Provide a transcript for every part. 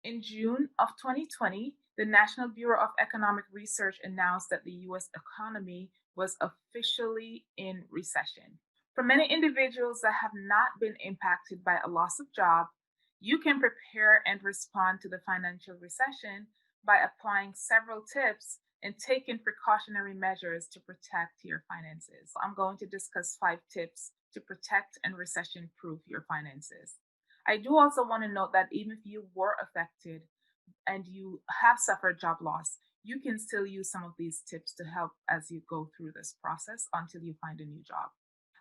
In June of 2020, the National Bureau of Economic Research announced that the US economy was officially in recession. For many individuals that have not been impacted by a loss of job, you can prepare and respond to the financial recession by applying several tips and taking precautionary measures to protect your finances. I'm going to discuss 5 tips to protect and recession proof your finances. I do also want to note that even if you were affected and you have suffered job loss, you can still use some of these tips to help as you go through this process until you find a new job.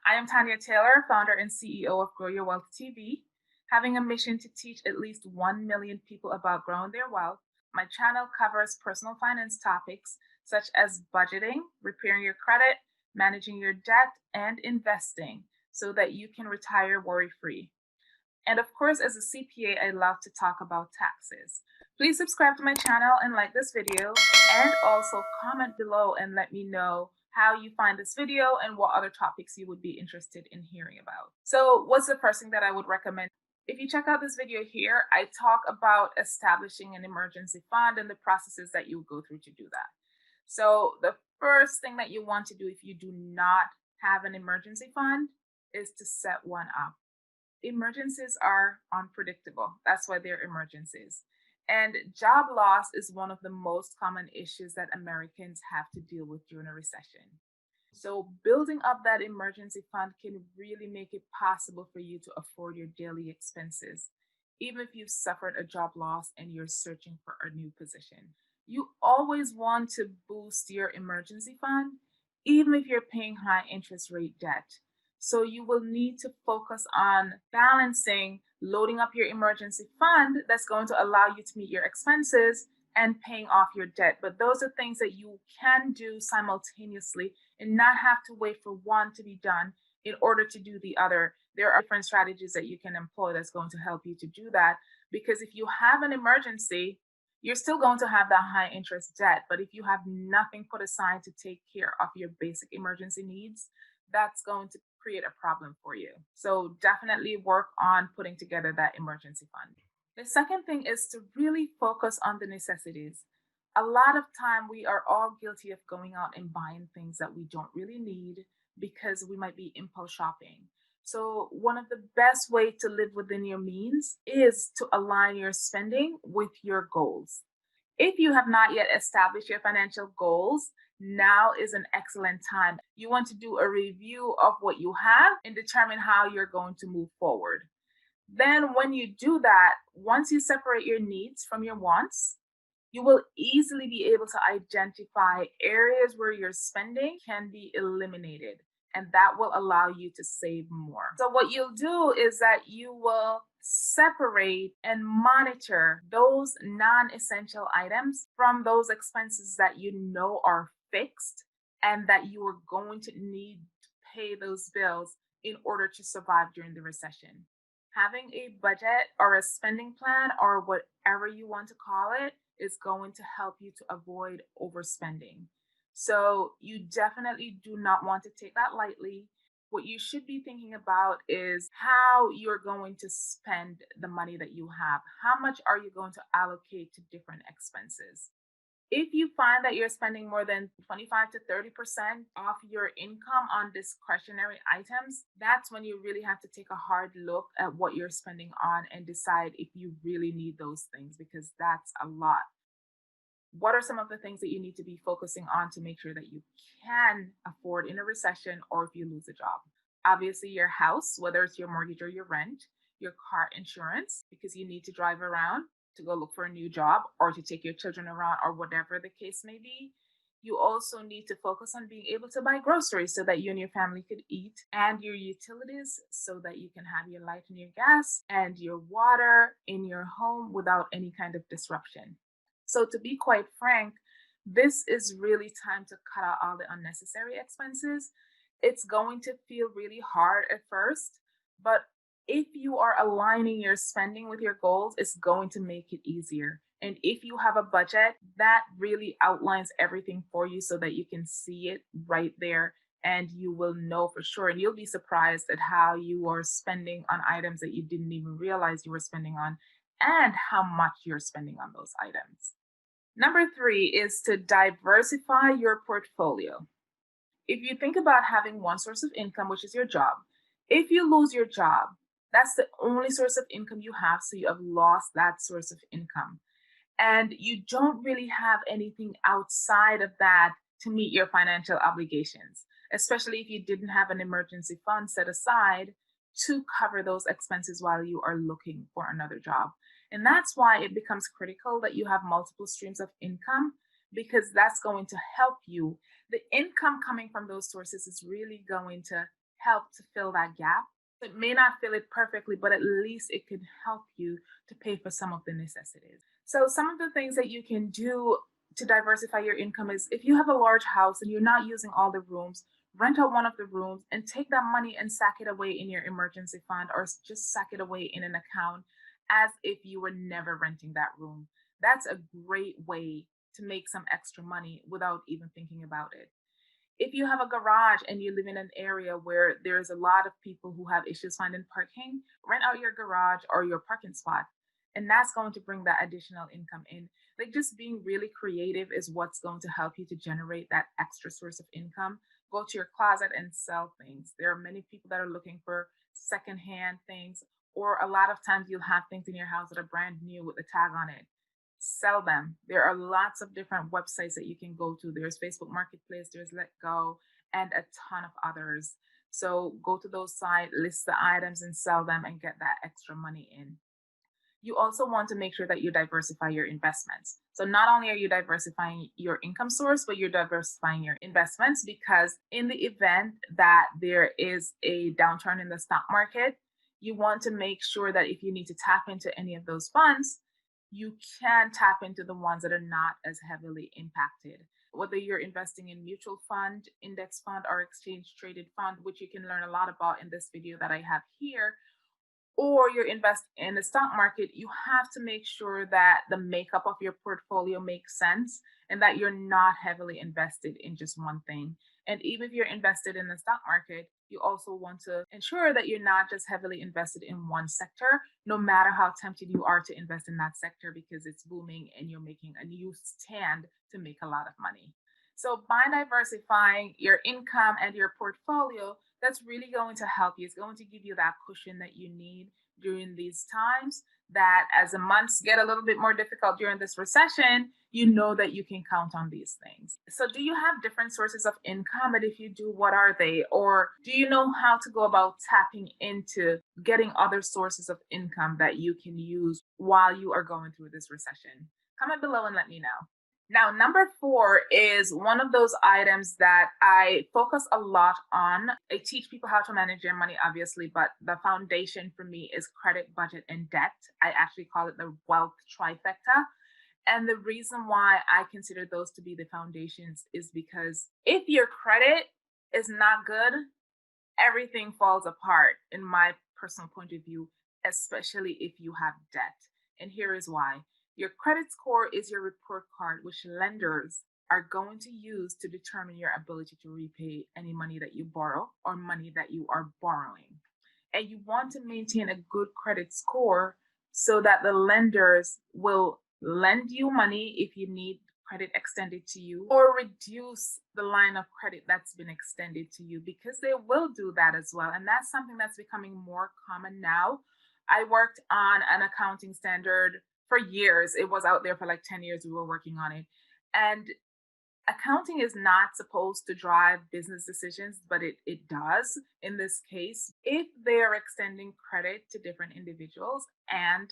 I am Tanya Taylor, founder and CEO of Grow Your Wealth TV, having a mission to teach at least 1 million people about growing their wealth. My channel covers personal finance topics such as budgeting, repairing your credit, managing your debt, and investing so that you can retire worry free. And of course, as a CPA, I love to talk about taxes. Please subscribe to my channel and like this video, and also comment below and let me know how you find this video and what other topics you would be interested in hearing about. So what's the first thing that I would recommend? If you check out this video here, I talk about establishing an emergency fund and the processes that you go through to do that. So the first thing that you want to do if you do not have an emergency fund is to set one up. Emergencies are unpredictable. That's why they're emergencies. And job loss is one of the most common issues that Americans have to deal with during a recession. So, building up that emergency fund can really make it possible for you to afford your daily expenses, even if you've suffered a job loss and you're searching for a new position. You always want to boost your emergency fund, even if you're paying high interest rate debt. So you will need to focus on balancing loading up your emergency fund that's going to allow you to meet your expenses and paying off your debt. But those are things that you can do simultaneously and not have to wait for one to be done in order to do the other. There are different strategies that you can employ that's going to help you to do that. Because if you have an emergency, you're still going to have that high interest debt. But if you have nothing put aside to take care of your basic emergency needs, that's going to create a problem for you. So definitely work on putting together that emergency fund. The second thing is to really focus on the necessities. A lot of time we are all guilty of going out and buying things that we don't really need because we might be impulse shopping. So one of the best way to live within your means is to align your spending with your goals. If you have not yet established your financial goals, now is an excellent time. You want to do a review of what you have and determine how you're going to move forward. Then, when you do that, once you separate your needs from your wants, you will easily be able to identify areas where your spending can be eliminated, and that will allow you to save more. So, what you'll do is that you will separate and monitor those non essential items from those expenses that you know are fixed and that you are going to need to pay those bills in order to survive during the recession. Having a budget or a spending plan or whatever you want to call it is going to help you to avoid overspending. So you definitely do not want to take that lightly. What you should be thinking about is how you're going to spend the money that you have. How much are you going to allocate to different expenses? If you find that you're spending more than 25 to 30% of your income on discretionary items, that's when you really have to take a hard look at what you're spending on and decide if you really need those things, because that's a lot. What are some of the things that you need to be focusing on to make sure that you can afford in a recession or if you lose a job? Obviously, your house, whether it's your mortgage or your rent, your car insurance, because you need to drive around to go look for a new job or to take your children around or whatever the case may be. You also need to focus on being able to buy groceries so that you and your family could eat, and your utilities so that you can have your light and your gas and your water in your home without any kind of disruption. So, to be quite frank, this is really time to cut out all the unnecessary expenses. It's going to feel really hard at first, but if you are aligning your spending with your goals, it's going to make it easier. And if you have a budget, that really outlines everything for you so that you can see it right there and you will know for sure. And you'll be surprised at how you are spending on items that you didn't even realize you were spending on. and how much you're spending on those items. Number three is to diversify your portfolio. If you think about having one source of income, which is your job, if you lose your job, that's the only source of income you have. So you have lost that source of income. And you don't really have anything outside of that to meet your financial obligations, especially if you didn't have an emergency fund set aside to cover those expenses while you are looking for another job. And that's why it becomes critical that you have multiple streams of income, because that's going to help you. The income coming from those sources is really going to help to fill that gap. It may not fill it perfectly, but at least it can help you to pay for some of the necessities. So, some of the things that you can do to diversify your income is, if you have a large house and you're not using all the rooms, rent out one of the rooms and take that money and sack it away in your emergency fund, or just sack it away in an account as if you were never renting that room. That's a great way to make some extra money without even thinking about it. If you have a garage and you live in an area where there's a lot of people who have issues finding parking, rent out your garage or your parking spot. And that's going to bring that additional income in. Like, just being really creative is what's going to help you to generate that extra source of income. Go to your closet and sell things. There are many people that are looking for secondhand things, or a lot of times you'll have things in your house that are brand new with a tag on it. Sell them. There are lots of different websites that you can go to. There's Facebook Marketplace, there's Let Go, and a ton of others. So go to those sites, list the items and sell them and get that extra money in. You also want to make sure that you diversify your investments. So not only are you diversifying your income source, but you're diversifying your investments, because in the event that there is a downturn in the stock market, you want to make sure that if you need to tap into any of those funds, you can tap into the ones that are not as heavily impacted. Whether you're investing in mutual fund, index fund, or exchange traded fund, which you can learn a lot about in this video that I have here, or you're investing in the stock market, you have to make sure that the makeup of your portfolio makes sense and that you're not heavily invested in just one thing. And even if you're invested in the stock market, you also want to ensure that you're not just heavily invested in one sector, no matter how tempted you are to invest in that sector because it's booming and you're making a new stand to make a lot of money. So, by diversifying your income and your portfolio, that's really going to help you. It's going to give you that cushion that you need during these times, that as the months get a little bit more difficult during this recession, you know that you can count on these things. So, do you have different sources of income? And if you do, what are they? Or do you know how to go about tapping into getting other sources of income that you can use while you are going through this recession? Comment below and let me know. Now, number four is one of those items that I focus a lot on. I teach people how to manage their money, obviously, but the foundation for me is credit, budget, and debt. I actually call it the wealth trifecta. And the reason why I consider those to be the foundations is because if your credit is not good, everything falls apart, in my personal point of view, especially if you have debt. And here is why. Your credit score is your report card, which lenders are going to use to determine your ability to repay any money that you borrow or money that you are borrowing. And you want to maintain a good credit score so that the lenders will lend you money if you need credit extended to you, or reduce the line of credit that's been extended to you, because they will do that as well. And that's something that's becoming more common now. I worked on an accounting standard for years. It was out there for like 10 years. We were working on it. And accounting is not supposed to drive business decisions, but it does in this case. If they are extending credit to different individuals and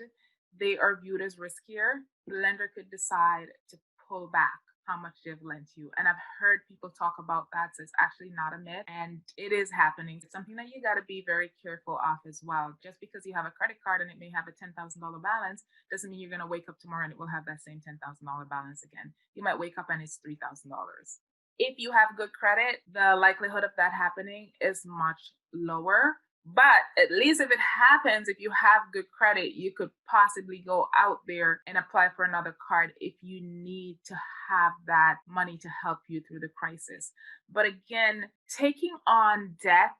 they are viewed as riskier, the lender could decide to pull back how much they've lent you. And I've heard people talk about that. So it's actually not a myth, and it is happening. It's something that you got to be very careful of as well. Just because you have a credit card and it may have a $10,000 balance doesn't mean you're going to wake up tomorrow and it will have that same $10,000 balance again. You might wake up and it's $3,000. If you have good credit, the likelihood of that happening is much lower. But at least if it happens, if you have good credit, you could possibly go out there and apply for another card if you need to have that money to help you through the crisis. But again, taking on debt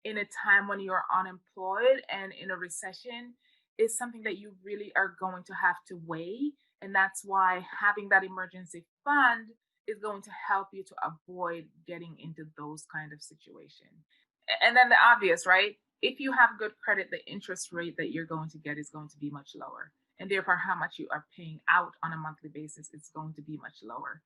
in a time when you're unemployed and in a recession is something that you really are going to have to weigh. And that's why having that emergency fund is going to help you to avoid getting into those kind of situations. And then the obvious, right? If you have good credit, the interest rate that you're going to get is going to be much lower. And therefore, how much you are paying out on a monthly basis is going to be much lower.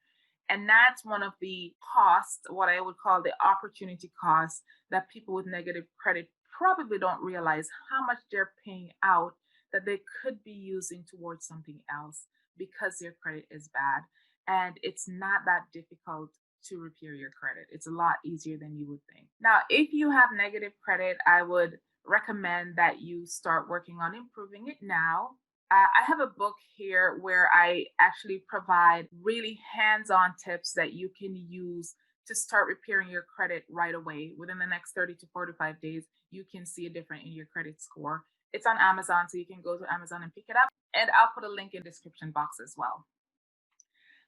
And that's one of the costs, what I would call the opportunity cost, that people with negative credit probably don't realize how much they're paying out that they could be using towards something else because their credit is bad. And it's not that difficult to repair your credit. It's a lot easier than you would think. Now, if you have negative credit, I would recommend that you start working on improving it now. I have a book here where I actually provide really hands on tips that you can use to start repairing your credit right away. Within the next 30 to 45 days, you can see a difference in your credit score. It's on Amazon, so you can go to Amazon and pick it up. And I'll put a link in the description box as well.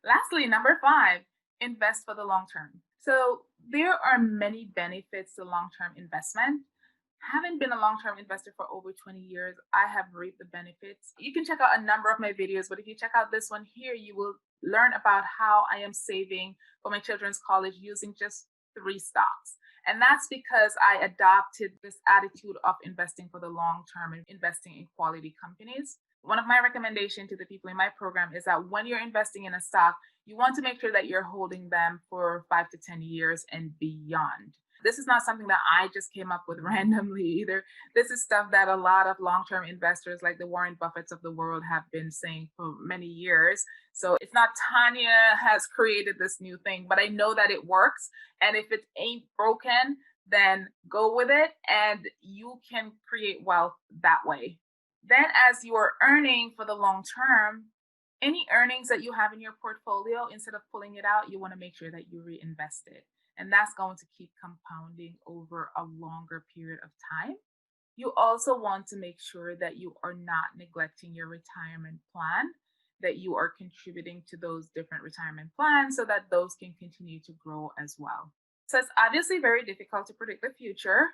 Lastly, number 5, invest for the long term. So there are many benefits to long-term investment. Having been a long-term investor for over 20 years, I have reaped the benefits. You can check out a number of my videos, but if you check out this one here, you will learn about how I am saving for my children's college using just 3 stocks. And that's because I adopted this attitude of investing for the long term and investing in quality companies. One of my recommendations to the people in my program is that when you're investing in a stock, you want to make sure that you're holding them for 5 to 10 years and beyond. This is not something that I just came up with randomly either. This is stuff that a lot of long-term investors like the Warren Buffetts of the world have been saying for many years. So it's not Tanya has created this new thing, but I know that it works. And if it ain't broken, then go with it and you can create wealth that way. Then as you are earning for the long term, any earnings that you have in your portfolio, instead of pulling it out, you want to make sure that you reinvest it. And that's going to keep compounding over a longer period of time. You also want to make sure that you are not neglecting your retirement plan, that you are contributing to those different retirement plans so that those can continue to grow as well. So it's obviously very difficult to predict the future.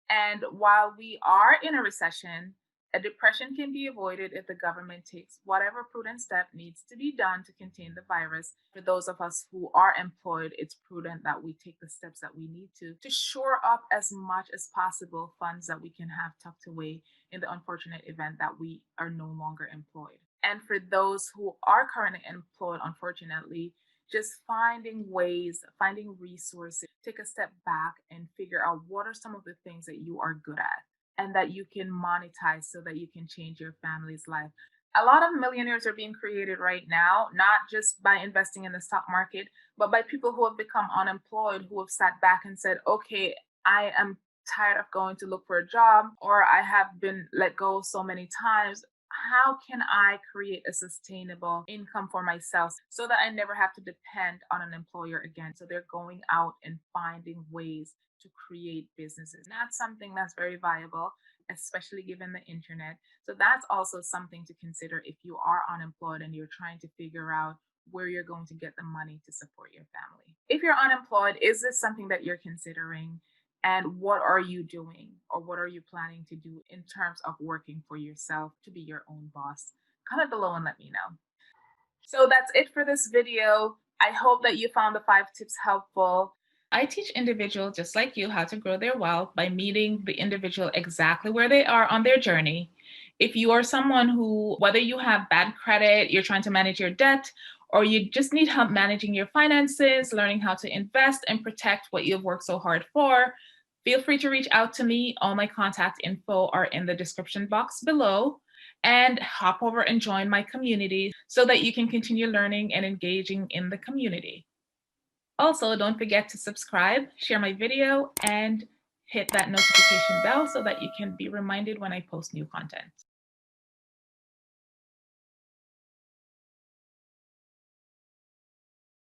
And while we are in a recession, a depression can be avoided if the government takes whatever prudent step needs to be done to contain the virus. For those of us who are employed, it's prudent that we take the steps that we need to shore up as much as possible funds that we can have tucked away in the unfortunate event that we are no longer employed. And for those who are currently employed, unfortunately, just finding ways, finding resources, take a step back and figure out what are some of the things that you are good at and that you can monetize so that you can change your family's life. A lot of millionaires are being created right now, not just by investing in the stock market, but by people who have become unemployed, who have sat back and said, okay, I am tired of going to look for a job, or I have been let go so many times. How can I create a sustainable income for myself so that I never have to depend on an employer again? So they're going out and finding ways to create businesses. That's something that's very viable, especially given the internet. So that's also something to consider if you are unemployed and you're trying to figure out where you're going to get the money to support your family. If you're unemployed, is this something that you're considering? And what are you doing or what are you planning to do in terms of working for yourself to be your own boss? Comment below and let me know. So that's it for this video. I hope that you found the 5 tips helpful. I teach individuals just like you how to grow their wealth by meeting the individual exactly where they are on their journey. If you are someone who, whether you have bad credit, you're trying to manage your debt, or you just need help managing your finances, learning how to invest and protect what you've worked so hard for, feel free to reach out to me. All my contact info are in the description box below. And hop over and join my community so that you can continue learning and engaging in the community. Also, don't forget to subscribe, share my video, and hit that notification bell so that you can be reminded when I post new content.